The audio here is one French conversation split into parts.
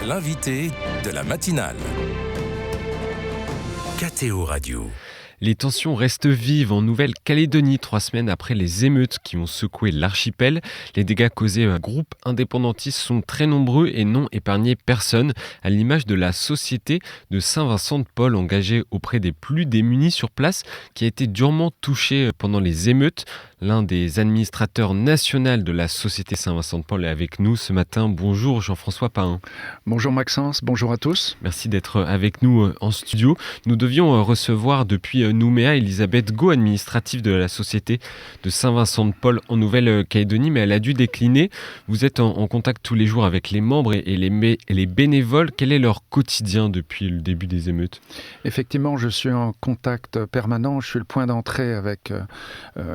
L'invité de la matinale. KTO Radio. Les tensions restent vives en Nouvelle-Calédonie 3 semaines après les émeutes qui ont secoué l'archipel. Les dégâts causés à un groupe indépendantiste sont très nombreux et n'ont épargné personne, à l'image de la société de Saint-Vincent-de-Paul engagée auprès des plus démunis sur place, qui a été durement touchée pendant les émeutes. L'un des administrateurs nationaux de la société Saint-Vincent-de-Paul est avec nous ce matin. Bonjour Jean-François Pahin. Bonjour Maxence, bonjour à tous. Merci d'être avec nous en studio. Nous devions recevoir depuis Nouméa Elisabeth Go, administrative de la société de Saint-Vincent-de-Paul en Nouvelle-Calédonie, mais elle a dû décliner. Vous êtes en contact tous les jours avec les membres et les bénévoles. Quel est leur quotidien depuis le début des émeutes ? Effectivement, je suis en contact permanent. Je suis le point d'entrée avec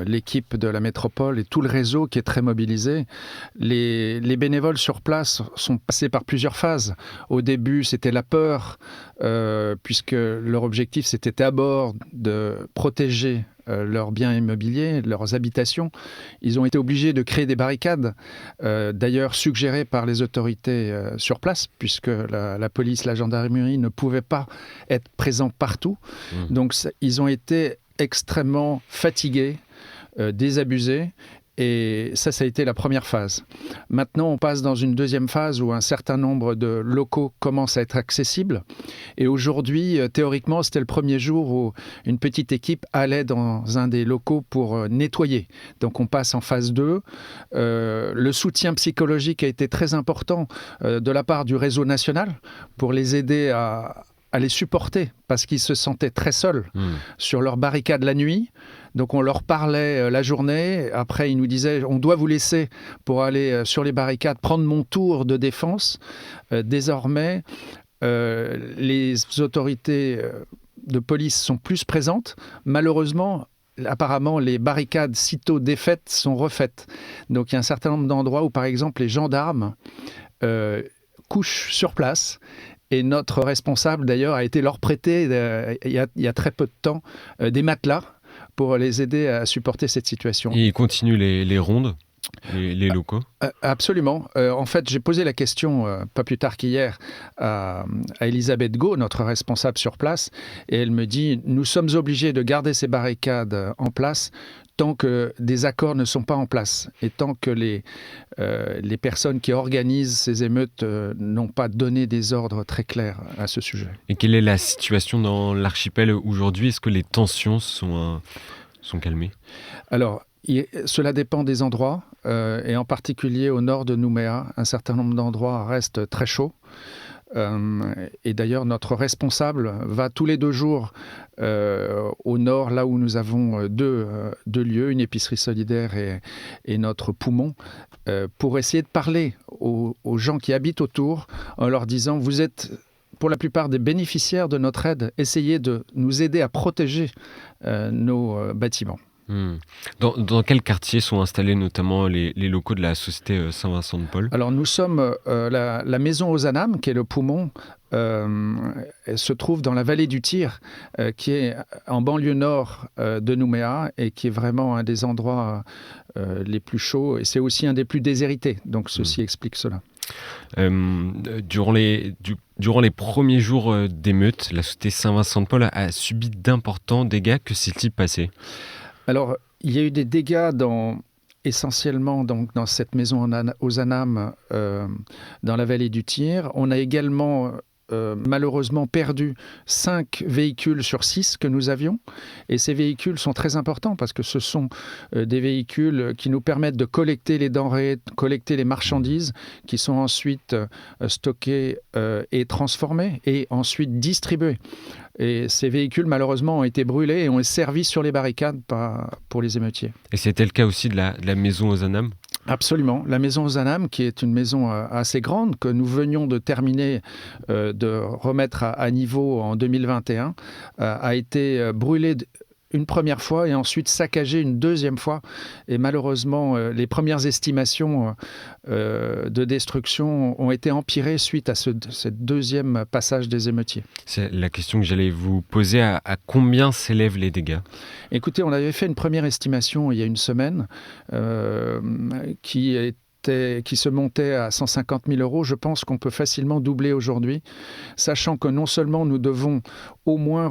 l'équipe de la métropole et tout le réseau qui est très mobilisé. Les bénévoles sur place sont passés par plusieurs phases. Au début, c'était la peur, puisque leur objectif, c'était d'abord de protéger leurs biens immobiliers, leurs habitations. Ils ont été obligés de créer des barricades, d'ailleurs suggérées par les autorités sur place, puisque la police, la gendarmerie ne pouvaient pas être présents partout. Donc ils ont été extrêmement fatigués, désabusés. Et ça a été la première phase. Maintenant, on passe dans une deuxième phase où un certain nombre de locaux commencent à être accessibles. Et aujourd'hui, théoriquement, c'était le premier jour où une petite équipe allait dans un des locaux pour nettoyer. Donc on passe en phase 2. Le soutien psychologique a été très important de la part du réseau national pour les aider à les supporter parce qu'ils se sentaient très seuls sur leur barricade la nuit. Donc on leur parlait la journée, après ils nous disaient on doit vous laisser pour aller sur les barricades, prendre mon tour de défense. Désormais, les autorités de police sont plus présentes. Malheureusement, apparemment, les barricades sitôt défaites sont refaites. Donc il y a un certain nombre d'endroits où par exemple les gendarmes couchent sur place. Et notre responsable, d'ailleurs, a été leur prêter, il y a très peu de temps, des matelas pour les aider à supporter cette situation. Et ils continuent les rondes, les locaux ? Absolument. En fait, j'ai posé la question, pas plus tard qu'hier, à Elisabeth Go, notre responsable sur place, et elle me dit « Nous sommes obligés de garder ces barricades en place tant que des accords ne sont pas en place et tant que les personnes qui organisent ces émeutes n'ont pas donné des ordres très clairs à ce sujet. » Et quelle est la situation dans l'archipel aujourd'hui ? Est-ce que les tensions sont calmées ? Alors, cela dépend des endroits, et en particulier au nord de Nouméa, un certain nombre d'endroits restent très chauds. Et d'ailleurs, notre responsable va tous les 2 jours au nord, là où nous avons deux lieux, une épicerie solidaire et notre poumon, pour essayer de parler aux gens qui habitent autour en leur disant « Vous êtes pour la plupart des bénéficiaires de notre aide, essayez de nous aider à protéger nos bâtiments ». Dans quel quartier sont installés notamment les locaux de la société Saint-Vincent-de-Paul ? Alors nous sommes la maison Ozanam, qui est le poumon, elle se trouve dans la vallée du Tyr, qui est en banlieue nord de Nouméa et qui est vraiment un des endroits les plus chauds et c'est aussi un des plus déshérités. Donc ceci explique cela. Durant les premiers jours d'émeute, la société Saint-Vincent-de-Paul a subi d'importants dégâts. Que s'est-il passé ? Alors, il y a eu des dégâts essentiellement dans cette maison Ozanam, dans la vallée du Tyr. On a également malheureusement perdu 5 véhicules sur 6 que nous avions. Et ces véhicules sont très importants parce que ce sont des véhicules qui nous permettent de collecter les denrées, collecter les marchandises qui sont ensuite stockées et transformées et ensuite distribuées. Et ces véhicules, malheureusement, ont été brûlés et ont servi sur les barricades pour les émeutiers. Et c'était le cas aussi de la maison Ozanam ? Absolument. La maison Ozanam, qui est une maison assez grande, que nous venions de terminer de remettre à niveau en 2021, a été brûlée une première fois et ensuite saccagée une deuxième fois. Et malheureusement, les premières estimations de destruction ont été empirées suite à ce deuxième passage des émeutiers. C'est la question que j'allais vous poser. À combien s'élèvent les dégâts ? Écoutez, on avait fait une première estimation il y a une semaine qui se montait à 150 000 euros, je pense qu'on peut facilement doubler aujourd'hui, sachant que non seulement nous devons au moins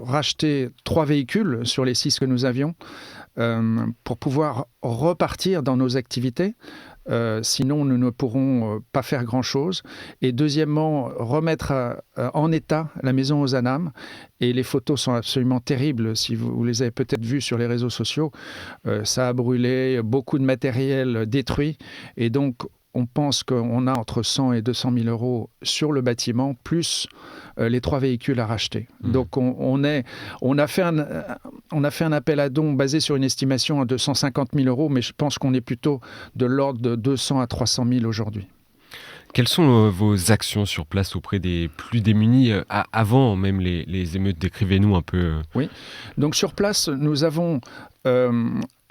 racheter 3 véhicules sur les 6 que nous avions, pour pouvoir repartir dans nos activités. Sinon, nous ne pourrons pas faire grand-chose. Et deuxièmement, remettre en état la maison aux ânes. Et les photos sont absolument terribles. Si vous les avez peut-être vues sur les réseaux sociaux, ça a brûlé, beaucoup de matériel détruit. Et donc, on pense qu'on a entre 100 et 200 000 euros sur le bâtiment, plus les 3 véhicules à racheter. Donc on a fait un appel à dons basé sur une estimation de 150 000 euros, mais je pense qu'on est plutôt de l'ordre de 200 à 300 000 aujourd'hui. Quelles sont vos actions sur place auprès des plus démunis, avant même les émeutes? Décrivez-nous un peu. Oui, donc sur place, nous avons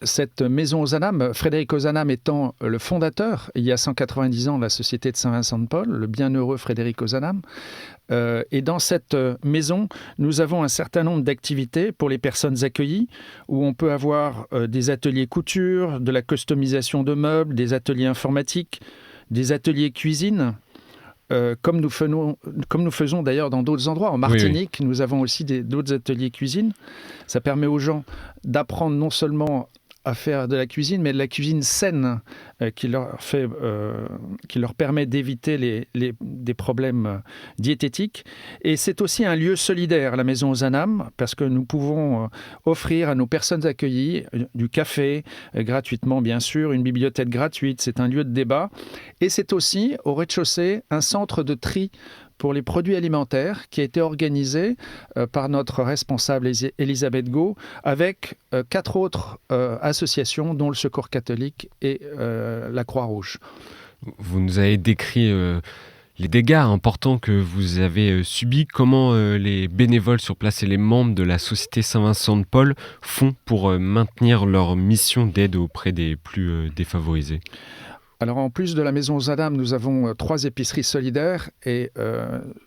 cette maison Ozanam, Frédéric Ozanam étant le fondateur, il y a 190 ans, de la Société de Saint-Vincent-de-Paul, le bienheureux Frédéric Ozanam. Et dans cette maison, nous avons un certain nombre d'activités pour les personnes accueillies, où on peut avoir des ateliers couture, de la customisation de meubles, des ateliers informatiques, des ateliers cuisine, comme nous faisons d'ailleurs dans d'autres endroits. En Martinique, oui. Nous avons aussi d'autres ateliers cuisine. Ça permet aux gens d'apprendre non seulement à faire de la cuisine, mais de la cuisine saine qui leur permet d'éviter des problèmes diététiques. Et c'est aussi un lieu solidaire, la Maison Ozanam, parce que nous pouvons offrir à nos personnes accueillies du café, gratuitement bien sûr, une bibliothèque gratuite, c'est un lieu de débat. Et c'est aussi, au rez-de-chaussée, un centre de tri pour les produits alimentaires qui a été organisé par notre responsable Elisabeth Gau avec 4 autres associations dont le Secours catholique et la Croix-Rouge. Vous nous avez décrit les dégâts importants que vous avez subis. Comment les bénévoles sur place et les membres de la Société Saint-Vincent-de-Paul font pour maintenir leur mission d'aide auprès des plus défavorisés ? Alors en plus de la Maison Ozanam, nous avons 3 épiceries solidaires et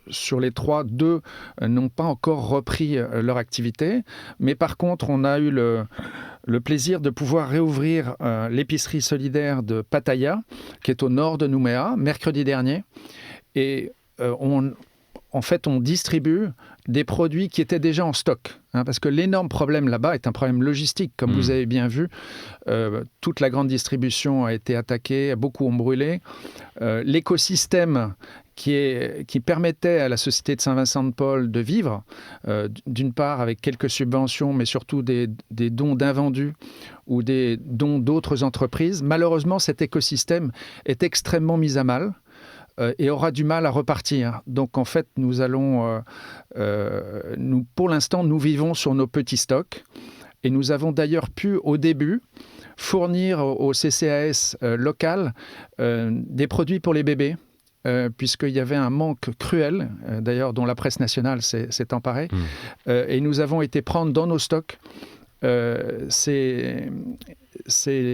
sur les 3, 2 n'ont pas encore repris leur activité. Mais par contre, on a eu le plaisir de pouvoir réouvrir l'épicerie solidaire de Pattaya, qui est au nord de Nouméa, mercredi dernier. Et on distribue des produits qui étaient déjà en stock. Parce que l'énorme problème là-bas est un problème logistique. Comme vous avez bien vu, toute la grande distribution a été attaquée, beaucoup ont brûlé. L'écosystème qui permettait à la Société de Saint-Vincent-de-Paul de vivre, d'une part avec quelques subventions, mais surtout des dons d'invendus ou des dons d'autres entreprises, malheureusement cet écosystème est extrêmement mis à mal. Et aura du mal à repartir. Donc en fait, pour l'instant, nous vivons sur nos petits stocks. Et nous avons d'ailleurs pu, au début, fournir au CCAS local des produits pour les bébés, puisqu'il y avait un manque cruel, d'ailleurs dont la presse nationale s'est emparée. Et nous avons été prendre dans nos stocks ces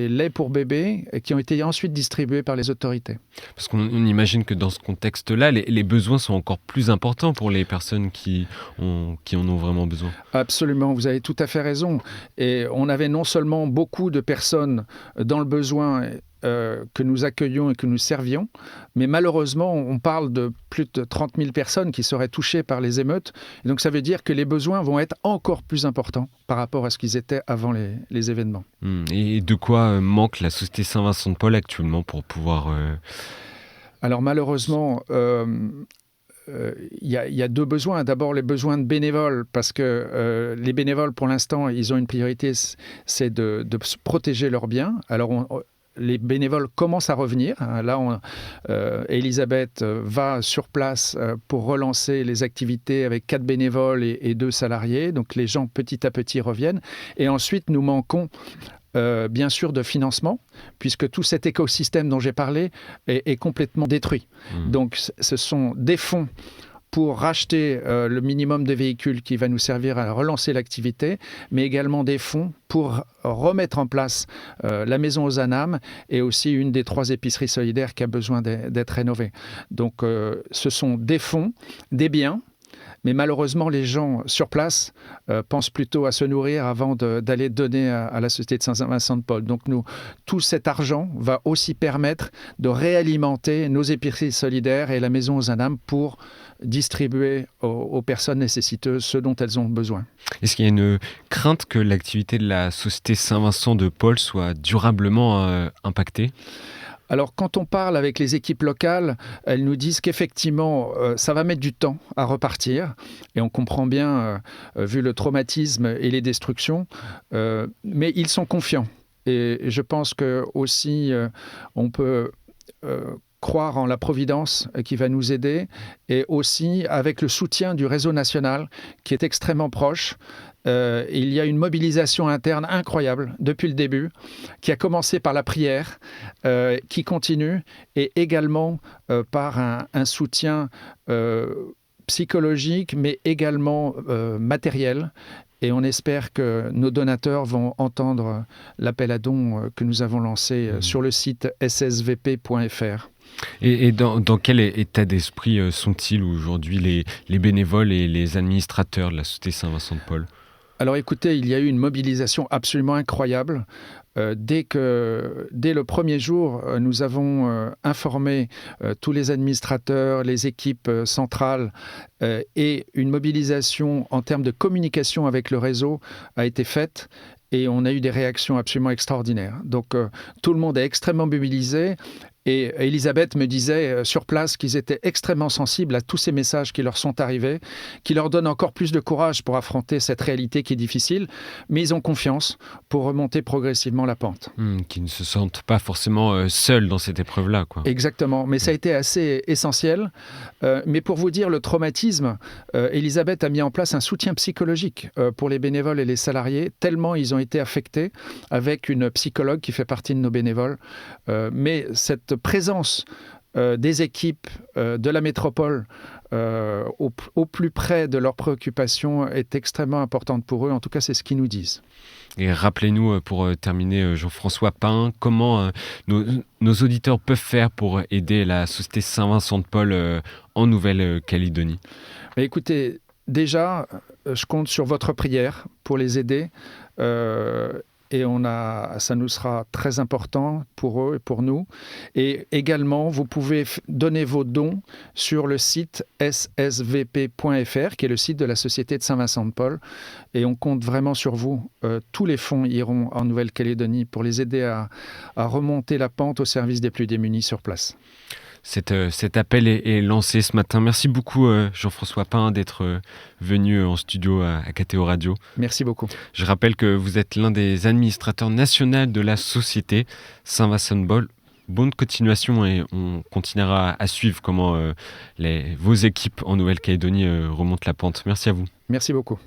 laits pour bébés qui ont été ensuite distribués par les autorités. Parce qu'on imagine que dans ce contexte-là, les besoins sont encore plus importants pour les personnes qui en ont vraiment besoin. Absolument, vous avez tout à fait raison. Et on avait non seulement beaucoup de personnes dans le besoin que nous accueillions et que nous servions, mais malheureusement, on parle de plus de 30 000 personnes qui seraient touchées par les émeutes. Et donc ça veut dire que les besoins vont être encore plus importants par rapport à ce qu'ils étaient avant les événements. Et de quoi manque la Société Saint-Vincent-de-Paul actuellement pour pouvoir... Alors malheureusement... Il y a 2 besoins. D'abord, les besoins de bénévoles, parce que les bénévoles, pour l'instant, ils ont une priorité, c'est de protéger leurs biens. Alors, les bénévoles commencent à revenir. Là, Elisabeth va sur place pour relancer les activités avec 4 bénévoles et 2 salariés. Donc, les gens, petit à petit, reviennent. Et ensuite, nous manquons bien sûr de financement, puisque tout cet écosystème dont j'ai parlé est complètement détruit. Donc ce sont des fonds pour racheter le minimum de véhicules qui va nous servir à relancer l'activité, mais également des fonds pour remettre en place la Maison Ozanam et aussi une des 3 épiceries solidaires qui a besoin d'être rénovée. Donc ce sont des fonds, des biens, Mais malheureusement, les gens sur place pensent plutôt à se nourrir avant d'aller donner à la Société de Saint-Vincent-de-Paul. Donc tout cet argent va aussi permettre de réalimenter nos épiceries solidaires et la Maison aux Âmes pour distribuer aux personnes nécessiteuses ce dont elles ont besoin. Est-ce qu'il y a une crainte que l'activité de la Société Saint-Vincent-de-Paul soit durablement impactée ? Alors, quand on parle avec les équipes locales, elles nous disent qu'effectivement, ça va mettre du temps à repartir. Et on comprend bien, vu le traumatisme et les destructions, mais ils sont confiants. Et je pense que aussi, on peut croire en la Providence qui va nous aider, et aussi avec le soutien du réseau national qui est extrêmement proche. Il y a une mobilisation interne incroyable depuis le début, qui a commencé par la prière, qui continue, et également par un soutien psychologique, mais également matériel. Et on espère que nos donateurs vont entendre l'appel à dons que nous avons lancé sur le site ssvp.fr. Et dans quel état d'esprit sont-ils aujourd'hui les bénévoles et les administrateurs de la Société Saint-Vincent-de-Paul ? Alors écoutez, il y a eu une mobilisation absolument incroyable. Dès le premier jour, nous avons informé tous les administrateurs, les équipes centrales, et une mobilisation en termes de communication avec le réseau a été faite. Et on a eu des réactions absolument extraordinaires. Donc tout le monde est extrêmement mobilisé. Et Elisabeth me disait sur place qu'ils étaient extrêmement sensibles à tous ces messages qui leur sont arrivés, qui leur donnent encore plus de courage pour affronter cette réalité qui est difficile, mais ils ont confiance pour remonter progressivement la pente. Qui ne se sentent pas forcément seuls dans cette épreuve-là, quoi. Exactement, mais ça a été assez essentiel. Mais pour vous dire, le traumatisme, Elisabeth a mis en place un soutien psychologique pour les bénévoles et les salariés, tellement ils ont été affectés, avec une psychologue qui fait partie de nos bénévoles. Mais cette présence des équipes de la métropole au plus près de leurs préoccupations est extrêmement importante pour eux. En tout cas, c'est ce qu'ils nous disent. Et rappelez-nous, pour terminer, Jean-François Pain, comment nos auditeurs peuvent faire pour aider la Société Saint-Vincent-de-Paul en Nouvelle-Calédonie ? Mais écoutez, déjà, je compte sur votre prière pour les aider. Et ça nous sera très important pour eux et pour nous. Et également, vous pouvez donner vos dons sur le site ssvp.fr, qui est le site de la Société de Saint-Vincent-de-Paul. Et on compte vraiment sur vous. Tous les fonds iront en Nouvelle-Calédonie pour les aider à remonter la pente au service des plus démunis sur place. Cet appel est lancé ce matin. Merci beaucoup Jean-François Pain d'être venu en studio à KTO Radio. Merci beaucoup. Je rappelle que vous êtes l'un des administrateurs nationaux de la Société Saint-Vincent-de-Paul. Bonne continuation, et on continuera à suivre comment vos équipes en Nouvelle-Calédonie remontent la pente. Merci à vous. Merci beaucoup.